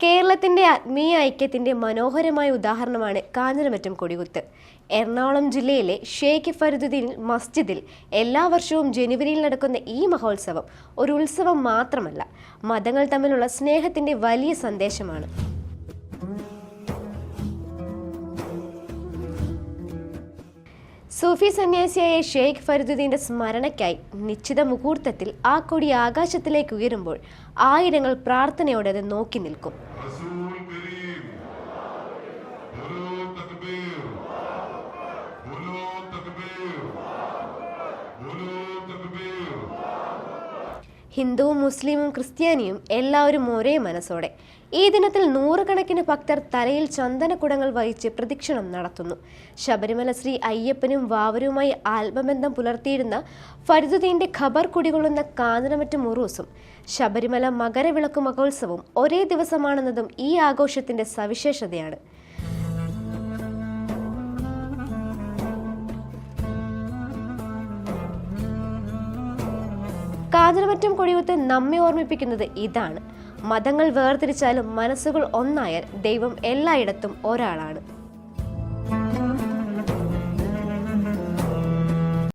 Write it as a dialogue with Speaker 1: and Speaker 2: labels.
Speaker 1: കേരളത്തിന്റെ ആത്മീയ ഐക്യത്തിന്റെ മനോഹരമായ ഉദാഹരണമാണ് കാഞ്ഞിരമറ്റം കൊടികുത്ത്. എറണാകുളം ജില്ലയിലെ ഷെയ്ഖ് ഫരീദുദ്ദീൻ മസ്ജിദിൽ എല്ലാ വർഷവും ജനുവരിയിൽ നടക്കുന്ന ഈ മഹോത്സവം ഒരു ഉത്സവം മാത്രമല്ല, മതങ്ങൾ തമ്മിലുള്ള സ്നേഹത്തിന്റെ വലിയ സന്ദേശമാണ്. സൂഫി സന്യാസിയായ ഷെയ്ഖ് ഫരീദുദ്ദീന്റെ സ്മരണയ്ക്കായി നിശ്ചിത മുഹൂർത്തത്തിൽ ആ കൊടി ആകാശത്തിലേക്ക് ഉയരുമ്പോൾ ആയിരങ്ങൾ പ്രാർത്ഥനയോടെ അത് നോക്കി നിൽക്കും. ഹിന്ദുവും മുസ്ലിമും ക്രിസ്ത്യാനിയും എല്ലാവരും ഒരേ മനസ്സോടെ ഈ ദിനത്തിൽ നൂറുകണക്കിന് ഭക്തർ തലയിൽ ചന്ദനക്കുടങ്ങൾ വഹിച്ച് പ്രദക്ഷിണം നടത്തുന്നു. ശബരിമല ശ്രീ അയ്യപ്പനും വാവരുമായി ആത്മബന്ധം പുലർത്തിയിരുന്ന ഫരീദുദ്ദീന്റെ ഖബർ കുടികൊള്ളുന്ന കാഞ്ഞിരമറ്റം ഉറൂസും ശബരിമല മകരവിളക്ക് മഹോത്സവവും ഒരേ ദിവസമാണെന്നതും ഈ ആഘോഷത്തിന്റെ സവിശേഷതയാണ്. കാഞ്ഞിരമറ്റം കൊടികുത്ത് നമ്മെ ഓർമ്മിപ്പിക്കുന്നത് ഇതാണ്: മതങ്ങൾ വേർതിരിച്ചാലും മനസ്സുകൾ ഒന്നായാൽ ദൈവം എല്ലായിടത്തും ഒരാളാണ്.